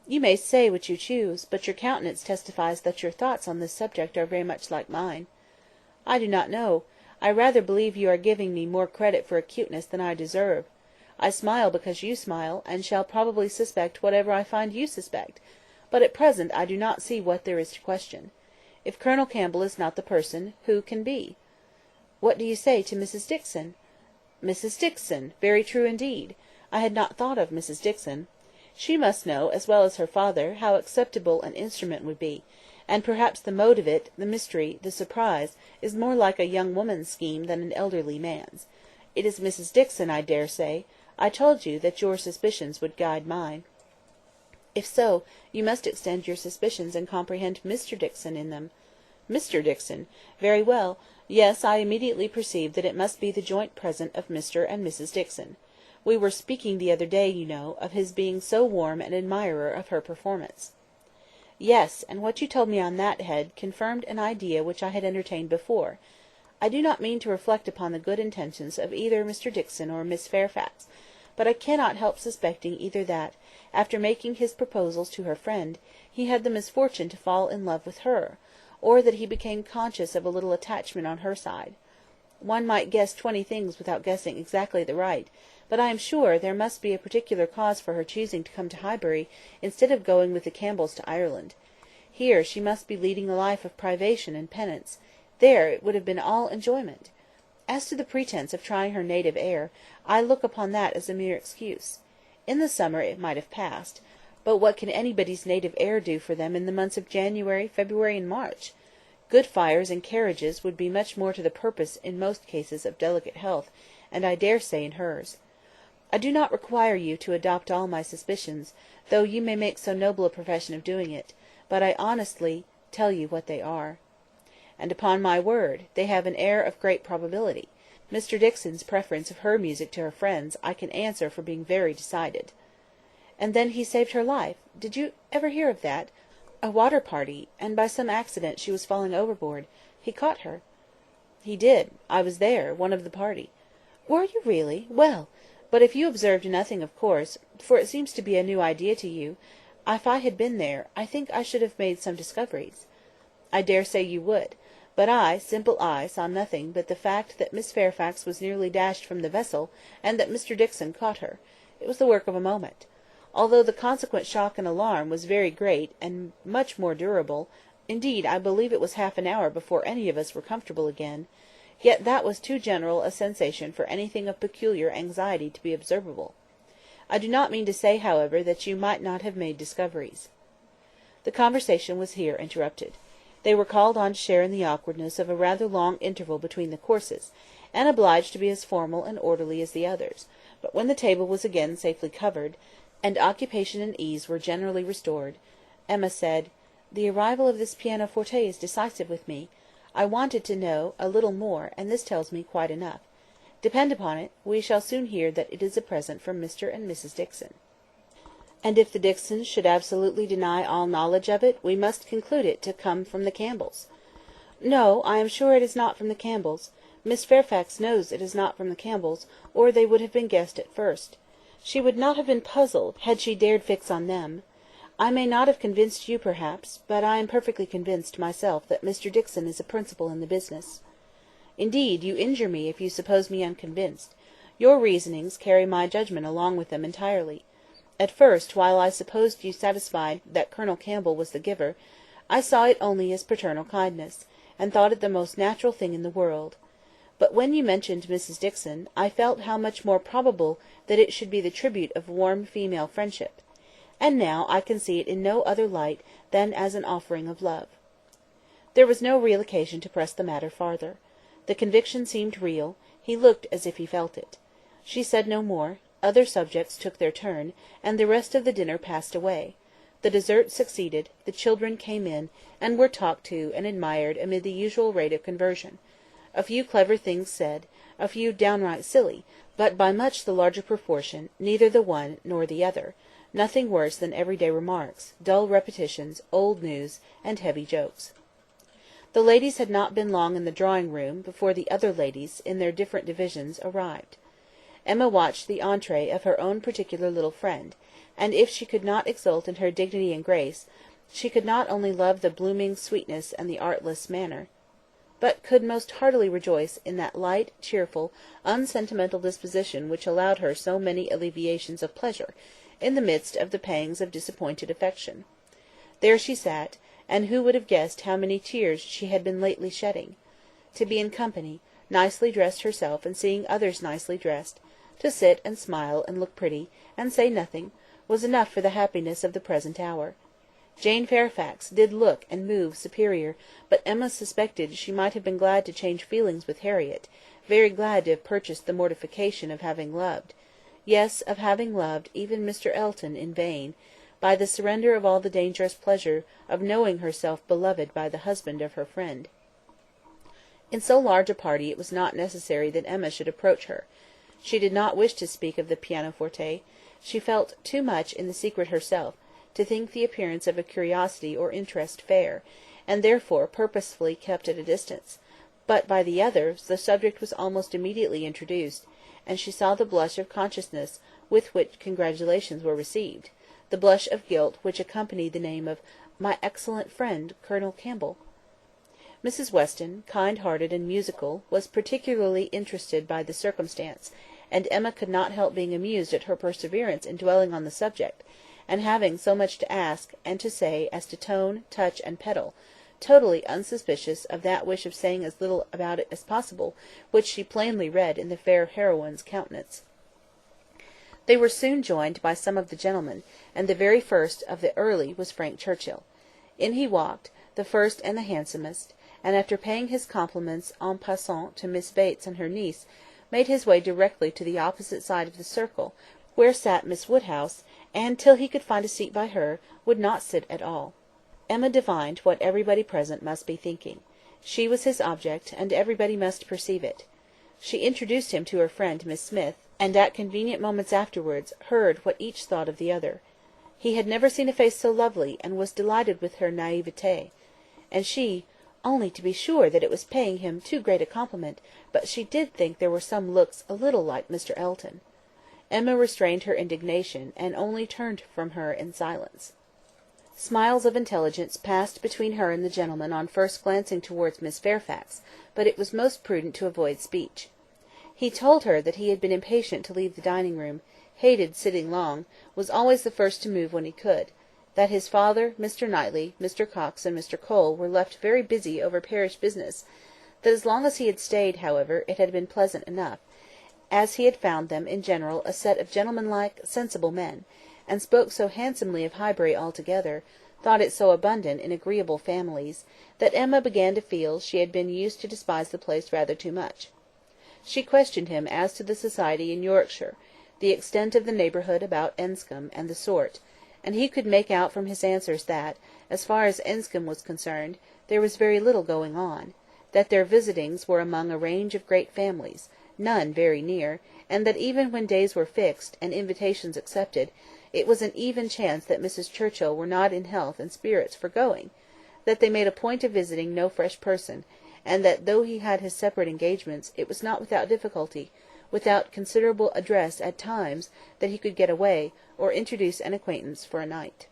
You may say what you choose, but your countenance testifies that your thoughts on this subject are very much like mine. I do not know. I rather believe you are giving me more credit for acuteness than I deserve. I smile because you smile, and shall probably suspect whatever I find you suspect, but at present I do not see what there is to question. If Colonel Campbell is not the person, who can be? What do you say to Mrs. Dixon? Mrs. Dixon! Very true indeed. I had not thought of Mrs. Dixon. She must know, as well as her father, how acceptable an instrument would be, and perhaps the mode of it, the mystery, the surprise, is more like a young woman's scheme than an elderly man's. It is Mrs. Dixon, I dare say. I told you that your suspicions would guide mine. If so, you must extend your suspicions and comprehend Mr. Dixon in them. Mr. Dixon! Very well. Yes, I immediately perceived that it must be the joint present of Mr. and Mrs. Dixon. We were speaking the other day, you know, of his being so warm an admirer of her performance. Yes, and what you told me on that head confirmed an idea which I had entertained before. I do not mean to reflect upon the good intentions of either Mr. Dixon or Miss Fairfax, but I cannot help suspecting either that, after making his proposals to her friend, he had the misfortune to fall in love with her, or that he became conscious of a little attachment on her side. One might guess 20 things without guessing exactly the right, but I am sure there must be a particular cause for her choosing to come to Highbury instead of going with the Campbells to Ireland. Here she must be leading a life of privation and penance; there it would have been all enjoyment. As to the pretence of trying her native air, I look upon that as a mere excuse. In the summer it might have passed, but what can anybody's native air do for them in the months of January, February, and March? Good fires and carriages would be much more to the purpose in most cases of delicate health, and I dare say in hers. I do not require you to adopt all my suspicions, though you may make so noble a profession of doing it, but I honestly tell you what they are. And upon my word, they have an air of great probability. Mr. Dixon's preference of her music to her friends I can answer for being very decided. And then he saved her life. Did you ever hear of that? A water party, and by some accident she was falling overboard. He caught her. He did. I was there, one of the party. Were you really? Well! But if you observed nothing, of course, for it seems to be a new idea to you, if I had been there, I think I should have made some discoveries. I dare say you would. But I, simple I, saw nothing but the fact that Miss Fairfax was nearly dashed from the vessel, and that Mr. Dixon caught her. It was the work of a moment. Although the consequent shock and alarm was very great, and much more durable, indeed I believe it was half an hour before any of us were comfortable again, yet that was too general a sensation for anything of peculiar anxiety to be observable. I do not mean to say, however, that you might not have made discoveries. The conversation was here interrupted. They were called on to share in the awkwardness of a rather long interval between the courses, and obliged to be as formal and orderly as the others; but when the table was again safely covered, and occupation and ease were generally restored, Emma said, "The arrival of this pianoforte is decisive with me. I wanted to know a little more, and this tells me quite enough. Depend upon it, we shall soon hear that it is a present from Mr. and Mrs. Dixon." "And if the Dixons should absolutely deny all knowledge of it, we must conclude it to come from the Campbells." "No, I am sure it is not from the Campbells. Miss Fairfax knows it is not from the Campbells, or they would have been guessed at first. She would not have been puzzled had she dared fix on them. I may not have convinced you, perhaps, but I am perfectly convinced myself that Mr. Dixon is a principal in the business." "Indeed, you injure me if you suppose me unconvinced. Your reasonings carry my judgment along with them entirely. At first, while I supposed you satisfied that Colonel Campbell was the giver, I saw it only as paternal kindness, and thought it the most natural thing in the world. But when you mentioned Mrs. Dixon, I felt how much more probable that it should be the tribute of warm female friendship. And now I can see it in no other light than as an offering of love." There was no real occasion to press the matter farther. The conviction seemed real; he looked as if he felt it. She said no more; other subjects took their turn, and the rest of the dinner passed away. The dessert succeeded, the children came in, and were talked to and admired amid the usual rate of conversation. A few clever things said, a few downright silly, but by much the larger proportion neither the one nor the other; nothing worse than everyday remarks, dull repetitions, old news, and heavy jokes. The ladies had not been long in the drawing-room before the other ladies, in their different divisions, arrived. Emma watched the entrée of her own particular little friend, and if she could not exult in her dignity and grace, she could not only love the blooming sweetness and the artless manner, but could most heartily rejoice in that light, cheerful, unsentimental disposition which allowed her so many alleviations of pleasure, in the midst of the pangs of disappointed affection. There she sat, and who would have guessed how many tears she had been lately shedding? To be in company, nicely dressed herself and seeing others nicely dressed, to sit and smile and look pretty, and say nothing, was enough for the happiness of the present hour. Jane Fairfax did look and move superior, but Emma suspected she might have been glad to change feelings with Harriet, very glad to have purchased the mortification of having loved, yes, of having loved even Mr. Elton in vain, by the surrender of all the dangerous pleasure of knowing herself beloved by the husband of her friend. In so large a party it was not necessary that Emma should approach her. She did not wish to speak of the pianoforte. She felt too much in the secret herself to think the appearance of a curiosity or interest fair, and therefore purposely kept at a distance; but by the others the subject was almost immediately introduced, and she saw the blush of consciousness with which congratulations were received, the blush of guilt which accompanied the name of "my excellent friend, Colonel Campbell." Mrs. Weston, kind-hearted and musical, was particularly interested by the circumstance, and Emma could not help being amused at her perseverance in dwelling on the subject, and having so much to ask and to say as to tone, touch, and pedal, totally unsuspicious of that wish of saying as little about it as possible, which she plainly read in the fair heroine's countenance. They were soon joined by some of the gentlemen, and the very first of the early was Frank Churchill. In he walked, the first and the handsomest, and after paying his compliments en passant to Miss Bates and her niece, made his way directly to the opposite side of the circle, where sat Miss Woodhouse, and, till he could find a seat by her, would not sit at all. Emma divined what everybody present must be thinking. She was his object, and everybody must perceive it. She introduced him to her friend Miss Smith, and at convenient moments afterwards heard what each thought of the other. He had never seen a face so lovely, and was delighted with her naivete. And she, only to be sure that it was paying him too great a compliment, but she did think there were some looks a little like Mr. Elton. Emma restrained her indignation, and only turned from her in silence. Smiles of intelligence passed between her and the gentleman on first glancing towards Miss Fairfax, but it was most prudent to avoid speech. He told her that he had been impatient to leave the dining-room, hated sitting long, was always the first to move when he could; that his father, Mr. Knightley, Mr. Coxe, and Mr. Cole were left very busy over parish business; that as long as he had stayed, however, it had been pleasant enough, as he had found them in general a set of gentlemanlike, sensible men, and spoke so handsomely of Highbury altogether, thought it so abundant in agreeable families, that Emma began to feel she had been used to despise the place rather too much. She questioned him as to the society in Yorkshire, the extent of the neighbourhood about Enscombe, and the sort, and he could make out from his answers that, as far as Enscombe was concerned, there was very little going on, that their visitings were among a range of great families, none very near, and that even when days were fixed, and invitations accepted, it was an even chance that Mrs. Churchill were not in health and spirits for going, that they made a point of visiting no fresh person, and that though he had his separate engagements, it was not without difficulty, without considerable address at times, that he could get away, or introduce an acquaintance for a night.